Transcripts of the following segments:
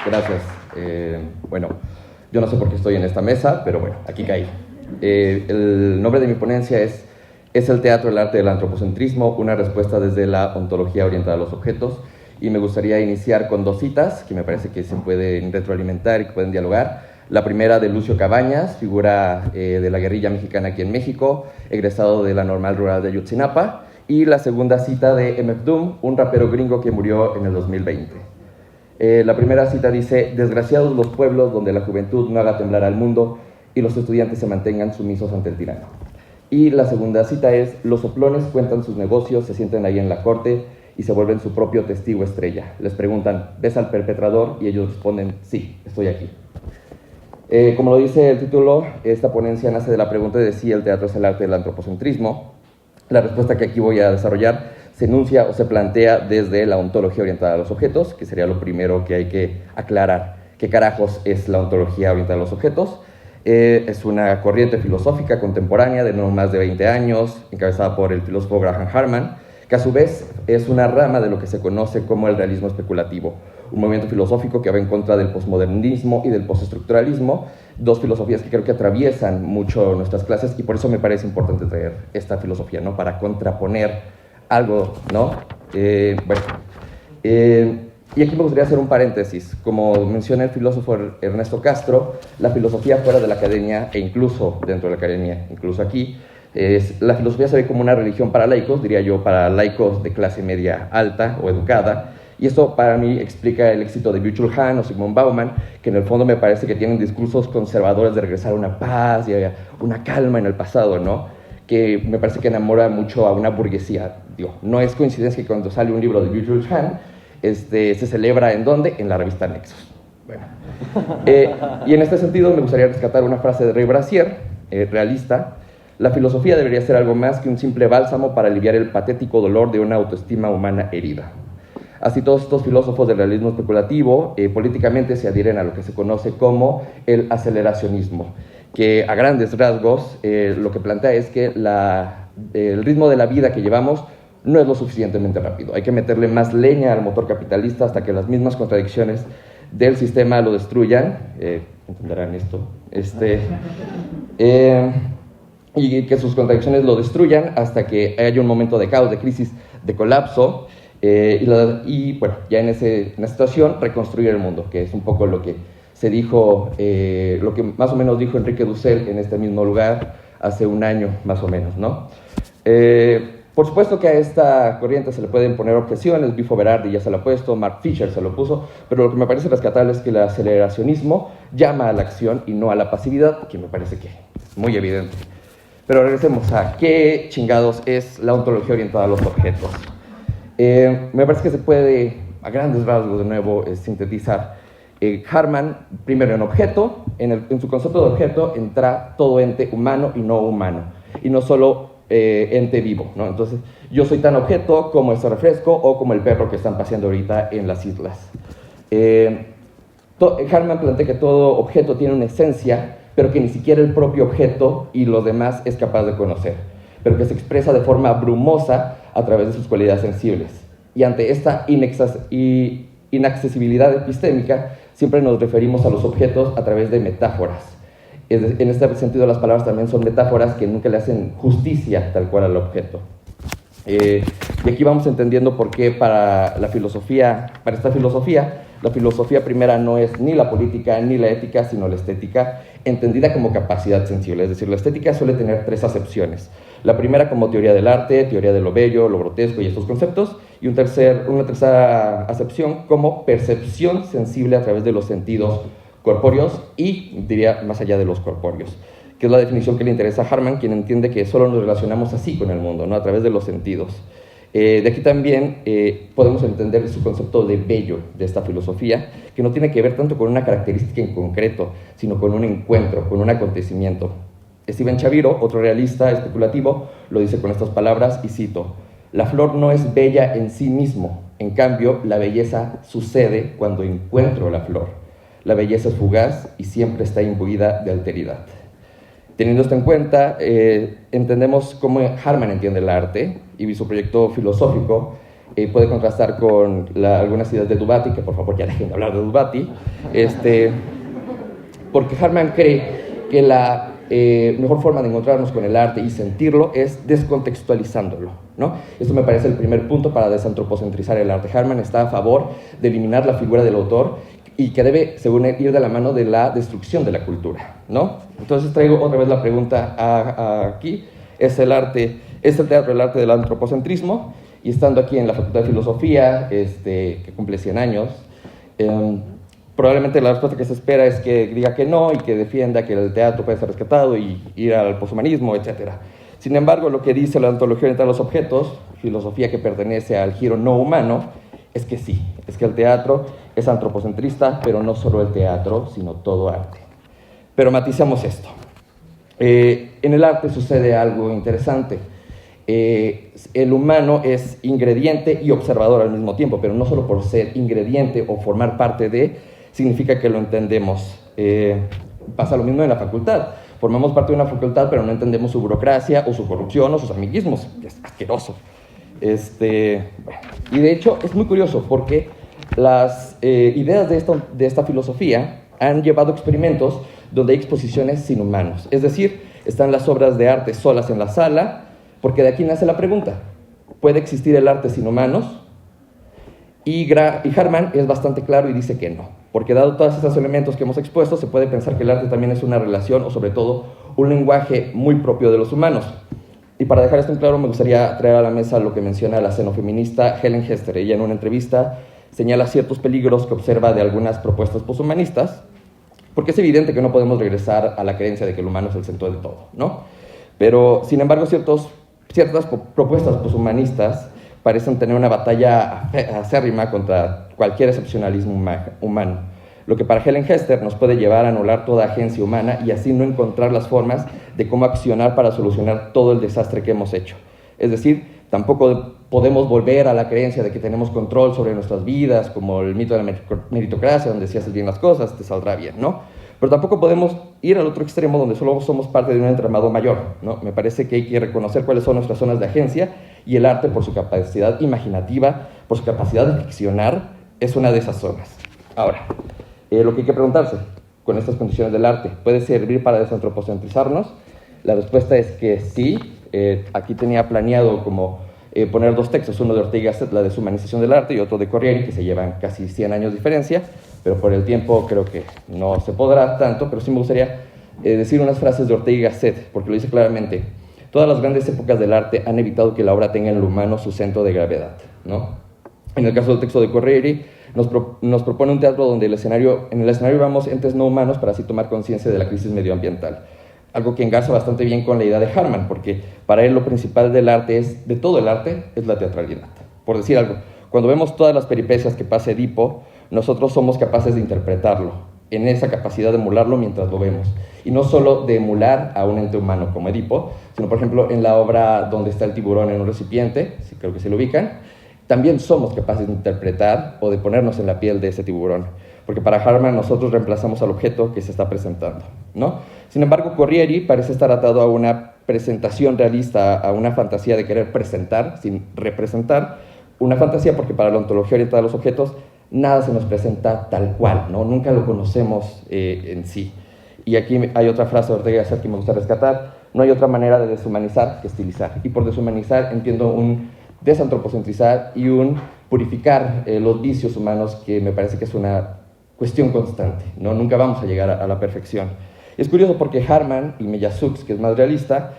Gracias. Bueno, yo no sé por qué estoy en esta mesa, pero bueno, aquí caí. El nombre de mi ponencia es el teatro, el arte del antropocentrismo, una respuesta desde la ontología orientada a los objetos. Y me gustaría iniciar con dos citas que me parece que se pueden retroalimentar y que pueden dialogar. La primera de Lucio Cabañas, figura de la guerrilla mexicana aquí en México, egresado de la Normal Rural de Ayotzinapa. Y la segunda cita de MF Doom, un rapero gringo que murió en el 2020. La primera cita dice: desgraciados los pueblos donde la juventud no haga temblar al mundo y los estudiantes se mantengan sumisos ante el tirano. Y la segunda cita es: los soplones cuentan sus negocios, se sienten ahí en la corte y se vuelven su propio testigo estrella. Les preguntan: ¿ves al perpetrador? Y ellos responden: sí, estoy aquí. Como lo dice el título, esta ponencia nace de la pregunta de si el teatro es el arte del antropocentrismo. La respuesta que aquí voy a desarrollar se enuncia o se plantea desde la ontología orientada a los objetos, que sería lo primero que hay que aclarar. ¿Qué carajos es la ontología orientada a los objetos? Es una corriente filosófica contemporánea de no más de 20 años, encabezada por el filósofo Graham Harman, que a su vez es una rama de lo que se conoce como el realismo especulativo, un movimiento filosófico que va en contra del posmodernismo y del postestructuralismo, dos filosofías que creo que atraviesan mucho nuestras clases, y por eso me parece importante traer esta filosofía, ¿no? Para contraponer algo, ¿no? Y aquí me gustaría hacer un paréntesis. Como menciona el filósofo Ernesto Castro, la filosofía fuera de la academia, e incluso dentro de la academia, incluso aquí, la filosofía se ve como una religión para laicos, diría yo, para laicos de clase media alta o educada, y esto para mí explica el éxito de Byung-Chul Han o Zygmunt Bauman, que en el fondo me parece que tienen discursos conservadores de regresar a una paz y a una calma en el pasado, ¿no? Que me parece que enamora mucho a una burguesía. Digo, no es coincidencia que cuando sale un libro de Byung-Chul Han, se celebra ¿en dónde? En la revista Nexos. Bueno. Y en este sentido me gustaría rescatar una frase de Ray Brassier, realista: la filosofía debería ser algo más que un simple bálsamo para aliviar el patético dolor de una autoestima humana herida. Así, todos estos filósofos del realismo especulativo políticamente se adhieren a lo que se conoce como el aceleracionismo, que a grandes rasgos lo que plantea es que el ritmo de la vida que llevamos no es lo suficientemente rápido. Hay que meterle más leña al motor capitalista hasta que las mismas contradicciones del sistema lo destruyan. Entenderán esto. Y que sus contradicciones lo destruyan hasta que haya un momento de caos, de crisis, de colapso. Y bueno, ya en esta situación, reconstruir el mundo, que es un poco lo que se dijo, lo que más o menos dijo Enrique Dussel en este mismo lugar hace un año, más o menos, ¿no? Por supuesto que a esta corriente se le pueden poner objeciones. Bifo Berardi ya se lo ha puesto, Mark Fisher se lo puso, pero lo que me parece rescatable es que el aceleracionismo llama a la acción y no a la pasividad, que me parece que es muy evidente. Pero regresemos a qué chingados es la ontología orientada a los objetos. Me parece que se puede, a grandes rasgos de nuevo, sintetizar. Harman, primero en objeto, en su concepto de objeto entra todo ente humano y no humano, y no solo ente vivo, ¿no? Entonces, yo soy tan objeto como este refresco o como el perro que están paseando ahorita en las islas. Harman plantea que todo objeto tiene una esencia, pero que ni siquiera el propio objeto y los demás es capaz de conocer, pero que se expresa de forma brumosa a través de sus cualidades sensibles. Y ante esta inaccesibilidad epistémica, siempre nos referimos a los objetos a través de metáforas. En este sentido, las palabras también son metáforas que nunca le hacen justicia tal cual al objeto. Y aquí vamos entendiendo por qué para esta filosofía, la filosofía primera no es ni la política ni la ética, sino la estética, entendida como capacidad sensible. Es decir, la estética suele tener tres acepciones. La primera como teoría del arte, teoría de lo bello, lo grotesco y estos conceptos, y una tercera acepción como percepción sensible a través de los sentidos corpóreos y, diría, más allá de los corpóreos, que es la definición que le interesa a Harman, quien entiende que solo nos relacionamos así con el mundo, ¿no? A través de los sentidos. De aquí también podemos entender su concepto de bello de esta filosofía, que no tiene que ver tanto con una característica en concreto, sino con un encuentro, con un acontecimiento. Stephen Chaviro, otro realista especulativo, lo dice con estas palabras, y cito: la flor no es bella en sí mismo, en cambio, la belleza sucede cuando encuentro la flor. La belleza es fugaz y siempre está imbuida de alteridad. Teniendo esto en cuenta, entendemos cómo Harman entiende el arte y su proyecto filosófico puede contrastar con algunas ideas de Dubati, que por favor ya dejen de hablar de Dubati, porque Hartmann cree que la mejor forma de encontrarnos con el arte y sentirlo es descontextualizándolo, ¿no? Esto me parece el primer punto para desantropocentrizar el arte. Hartmann está a favor de eliminar la figura del autor y que debe, según él, ir de la mano de la destrucción de la cultura, ¿no? Entonces traigo otra vez la pregunta aquí. ¿Es el teatro el arte del antropocentrismo? Y estando aquí en la Facultad de Filosofía, que cumple 100 años, probablemente la respuesta que se espera es que diga que no y que defienda que el teatro puede ser rescatado y ir al poshumanismo, etc. Sin embargo, lo que dice la ontología oriental de los objetos, filosofía que pertenece al giro no humano, es que sí, es que el teatro es antropocentrista, pero no solo el teatro, sino todo arte. Pero maticemos esto. En el arte sucede algo interesante. El humano es ingrediente y observador al mismo tiempo, pero no solo por ser ingrediente o formar parte de, significa que lo entendemos. Pasa lo mismo en la facultad. Formamos parte de una facultad, pero no entendemos su burocracia o su corrupción o sus amiguismos. Es asqueroso. Y de hecho es muy curioso porque las ideas de esta filosofía han llevado experimentos donde hay exposiciones sin humanos. Es decir, están las obras de arte solas en la sala, porque de aquí nace la pregunta: ¿puede existir el arte sin humanos? Y Hartmann es bastante claro y dice que no, porque dado todos esos elementos que hemos expuesto, se puede pensar que el arte también es una relación o sobre todo un lenguaje muy propio de los humanos. Y para dejar esto en claro, me gustaría traer a la mesa lo que menciona la xenofeminista Helen Hester. Ella en una entrevista señala ciertos peligros que observa de algunas propuestas poshumanistas, porque es evidente que no podemos regresar a la creencia de que el humano es el centro de todo, ¿no? Pero, sin embargo, ciertas propuestas poshumanistas parecen tener una batalla acérrima contra cualquier excepcionalismo humano, lo que para Helen Hester nos puede llevar a anular toda agencia humana y así no encontrar las formas de cómo accionar para solucionar todo el desastre que hemos hecho. Es decir, tampoco podemos volver a la creencia de que tenemos control sobre nuestras vidas, como el mito de la meritocracia, donde si haces bien las cosas te saldrá bien, ¿no? Pero tampoco podemos ir al otro extremo donde solo somos parte de un entramado mayor, ¿no? Me parece que hay que reconocer cuáles son nuestras zonas de agencia y el arte, por su capacidad imaginativa, por su capacidad de ficcionar, es una de esas zonas. Ahora, lo que hay que preguntarse con estas condiciones del arte, ¿puede servir para desantropocentrizarnos? La respuesta es que sí. Aquí tenía planeado como poner dos textos, uno de Ortega y Gasset, la deshumanización del arte, y otro de Corrieri, que se llevan casi 100 años de diferencia, pero por el tiempo creo que no se podrá tanto, pero sí me gustaría decir unas frases de Ortega y Gasset, porque lo dice claramente: todas las grandes épocas del arte han evitado que la obra tenga en lo humano su centro de gravedad, ¿no? En el caso del texto de Corrieri, nos propone un teatro donde en el escenario vamos entes no humanos para así tomar conciencia de la crisis medioambiental. Algo que engarza bastante bien con la idea de Hartmann, porque para él lo principal del arte de todo el arte, es la teatralidad. Por decir algo, cuando vemos todas las peripecias que pasa Edipo, nosotros somos capaces de interpretarlo, en esa capacidad de emularlo mientras lo vemos. Y no solo de emular a un ente humano como Edipo, sino, por ejemplo, en la obra donde está el tiburón en un recipiente, creo que se lo ubican, también somos capaces de interpretar o de ponernos en la piel de ese tiburón, porque para Hartmann nosotros reemplazamos al objeto que se está presentando, ¿no? Sin embargo, Corrieri parece estar atado a una presentación realista, a una fantasía de querer presentar sin representar, una fantasía porque para la ontología oriental de los objetos nada se nos presenta tal cual, ¿no? Nunca lo conocemos en sí. Y aquí hay otra frase de Ortega y Gasset que me gusta rescatar: no hay otra manera de deshumanizar que estilizar. Y por deshumanizar entiendo un desantropocentrizar y un purificar los vicios humanos, que me parece que es una cuestión constante, ¿no? Nunca vamos a llegar a la perfección. Es curioso porque Hartmann y Meillassoux, que es más realista,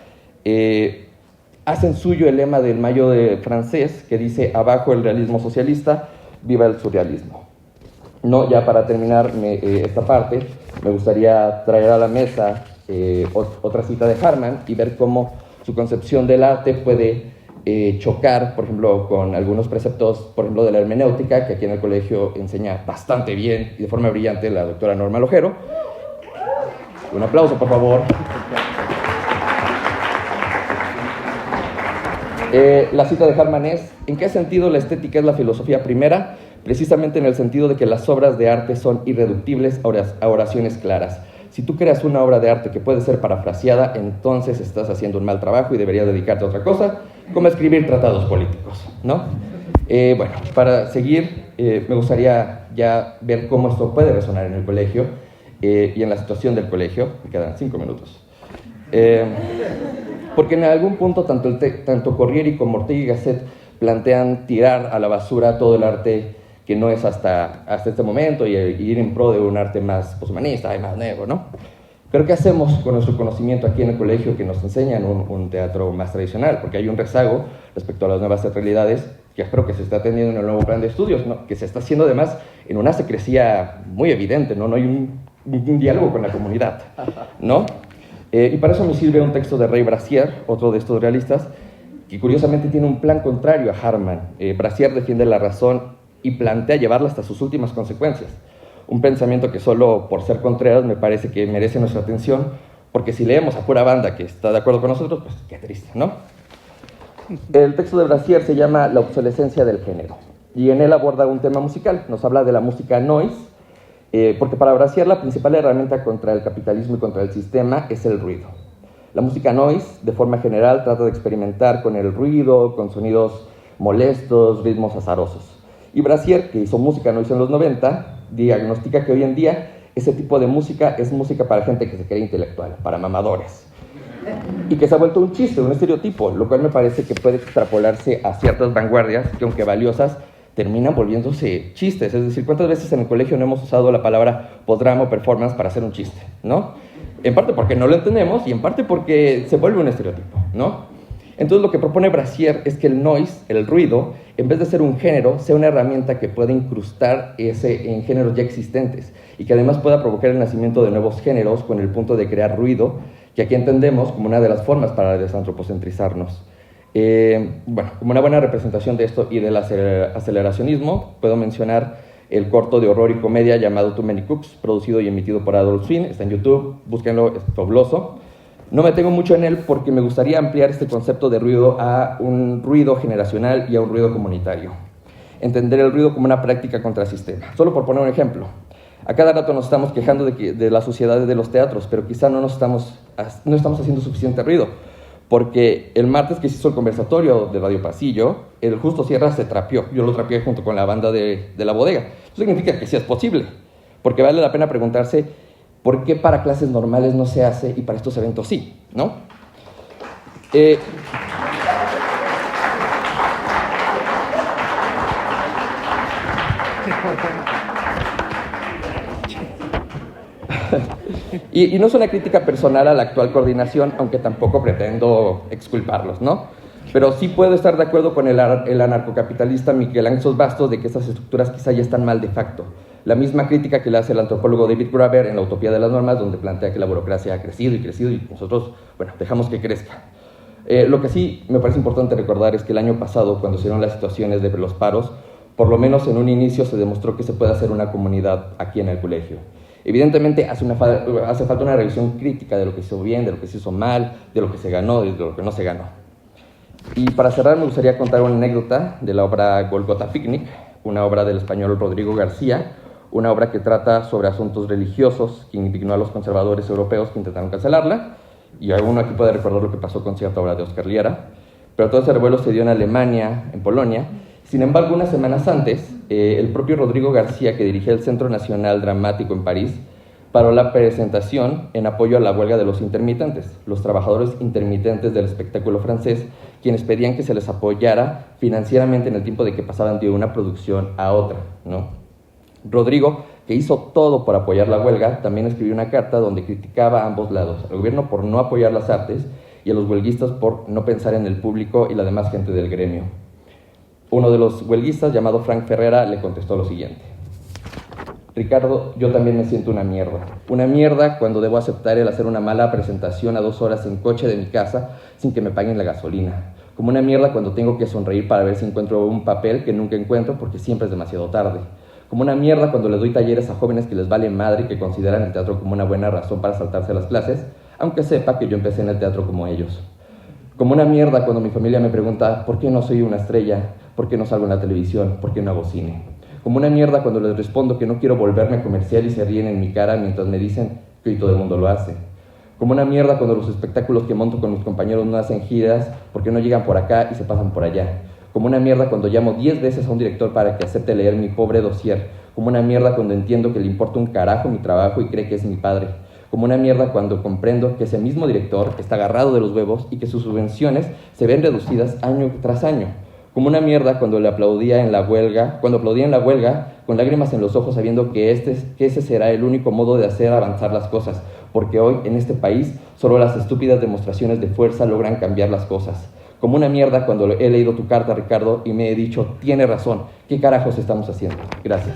hacen suyo el lema del Mayo de francés, que dice: abajo el realismo socialista, viva el surrealismo. No, ya para terminar esta parte, me gustaría traer a la mesa otra cita de Hartmann y ver cómo su concepción del arte puede chocar, por ejemplo, con algunos preceptos, por ejemplo, de la hermenéutica, que aquí en el colegio enseña bastante bien y de forma brillante la doctora Norma Lojero. Un aplauso, por favor. La cita de Hartmann es: ¿en qué sentido la estética es la filosofía primera? Precisamente en el sentido de que las obras de arte son irreductibles a oraciones claras. Si tú creas una obra de arte que puede ser parafraseada, entonces estás haciendo un mal trabajo y deberías dedicarte a otra cosa, como escribir tratados políticos, ¿no? Bueno, para seguir, me gustaría ya ver cómo esto puede resonar en el colegio y en la situación del colegio. Me quedan 5 minutos. Porque en algún punto tanto Corriere como Ortega y Gasset plantean tirar a la basura todo el arte que no es hasta este momento y ir en pro de un arte más poshumanista y más negro, ¿no? Pero ¿qué hacemos con nuestro conocimiento aquí en el colegio que nos enseñan un teatro más tradicional? Porque hay un rezago respecto a las nuevas teatralidades que espero que se está atendiendo en el nuevo plan de estudios, ¿no? Que se está haciendo además en una secrecía muy evidente, ¿no? No hay un diálogo con la comunidad, ¿no? Y para eso me sirve un texto de Ray Brassier, otro de estos realistas, que curiosamente tiene un plan contrario a Harman. Brassier defiende la razón y plantea llevarla hasta sus últimas consecuencias. Un pensamiento que solo por ser Contreras me parece que merece nuestra atención, porque si leemos a pura banda que está de acuerdo con nosotros, pues qué triste, ¿no? El texto de Brassier se llama La obsolescencia del género, y en él aborda un tema musical. Nos habla de la música noise, porque para Brassier la principal herramienta contra el capitalismo y contra el sistema es el ruido. La música noise, de forma general, trata de experimentar con el ruido, con sonidos molestos, ritmos azarosos. Y Brassier, que hizo música noise en los 90, diagnostica que hoy en día ese tipo de música es música para gente que se cree intelectual, para mamadores. Y que se ha vuelto un chiste, un estereotipo, lo cual me parece que puede extrapolarse a ciertas vanguardias que, aunque valiosas, terminan volviéndose chistes. Es decir, ¿cuántas veces en el colegio no hemos usado la palabra postdrama o performance para hacer un chiste, ¿no? En parte porque no lo entendemos y en parte porque se vuelve un estereotipo, ¿no? Entonces lo que propone Brassier es que el noise, el ruido, en vez de ser un género, sea una herramienta que pueda incrustar en géneros ya existentes y que además pueda provocar el nacimiento de nuevos géneros con el punto de crear ruido, que aquí entendemos como una de las formas para desantropocentrizarnos. Bueno, como una buena representación de esto y del aceleracionismo, puedo mencionar el corto de horror y comedia llamado Too Many Cooks, producido y emitido por Adult Swim. Está en YouTube, búsquenlo, es fabuloso. No me tengo mucho en él porque me gustaría ampliar este concepto de ruido a un ruido generacional y a un ruido comunitario. Entender el ruido como una práctica contra el sistema. Solo por poner un ejemplo. A cada rato nos estamos quejando de las sociedades de los teatros, pero quizá no estamos haciendo suficiente ruido. Porque el martes que se hizo el conversatorio de Radio Pasillo, el Justo Sierra se trapeó. Yo lo trapeé junto con la banda de la bodega. Eso significa que sí es posible. Porque vale la pena preguntarse ¿por qué para clases normales no se hace y para estos eventos sí? ¿No? Y no es una crítica personal a la actual coordinación, aunque tampoco pretendo exculparlos, ¿no? Pero sí puedo estar de acuerdo con el anarcocapitalista Miguel Ángel Bastos de que estas estructuras quizá ya están mal de facto. La misma crítica que le hace el antropólogo David Graeber en La utopía de las normas, donde plantea que la burocracia ha crecido y nosotros, bueno, dejamos que crezca. Lo que sí me parece importante recordar es que el año pasado, cuando se dieron las situaciones de los paros, por lo menos en un inicio se demostró que se puede hacer una comunidad aquí en el colegio. Evidentemente hace falta una revisión crítica de lo que se hizo bien, de lo que se hizo mal, de lo que se ganó y de lo que no se ganó. Y para cerrar me gustaría contar una anécdota de la obra Golgotha Picnic, una obra del español Rodrigo García, una obra que trata sobre asuntos religiosos que indignó a los conservadores europeos que intentaron cancelarla, y alguno aquí puede recordar lo que pasó con cierta obra de Oscar Liera, pero todo ese revuelo se dio en Alemania, en Polonia. Sin embargo, unas semanas antes, el propio Rodrigo García, que dirigía el Centro Nacional Dramático en París, paró la presentación en apoyo a la huelga de los intermitentes, los trabajadores intermitentes del espectáculo francés, quienes pedían que se les apoyara financieramente en el tiempo de que pasaban de una producción a otra, ¿no? Rodrigo, que hizo todo por apoyar la huelga, también escribió una carta donde criticaba a ambos lados, al gobierno por no apoyar las artes y a los huelguistas por no pensar en el público y la demás gente del gremio. Uno de los huelguistas, llamado Frank Ferrera, le contestó lo siguiente: Ricardo, yo también me siento una mierda cuando debo aceptar el hacer una mala presentación a 2 horas en coche de mi casa sin que me paguen la gasolina, como una mierda cuando tengo que sonreír para ver si encuentro un papel que nunca encuentro porque siempre es demasiado tarde, como una mierda cuando les doy talleres a jóvenes que les vale madre y que consideran el teatro como una buena razón para saltarse las clases, aunque sepa que yo empecé en el teatro como ellos. Como una mierda cuando mi familia me pregunta ¿por qué no soy una estrella? ¿Por qué no salgo en la televisión? ¿Por qué no hago cine? Como una mierda cuando les respondo que no quiero volverme comercial y se ríen en mi cara mientras me dicen que hoy todo el mundo lo hace. Como una mierda cuando los espectáculos que monto con mis compañeros no hacen giras porque no llegan por acá y se pasan por allá. Como una mierda cuando llamo 10 veces a un director para que acepte leer mi pobre dossier. Como una mierda cuando entiendo que le importa un carajo mi trabajo y cree que es mi padre. Como una mierda cuando comprendo que ese mismo director está agarrado de los huevos y que sus subvenciones se ven reducidas año tras año. Como una mierda cuando aplaudía en la huelga con lágrimas en los ojos sabiendo que ese será el único modo de hacer avanzar las cosas, porque hoy en este país solo las estúpidas demostraciones de fuerza logran cambiar las cosas. Como una mierda cuando he leído tu carta, Ricardo, y me he dicho, tiene razón, ¿qué carajos estamos haciendo? Gracias.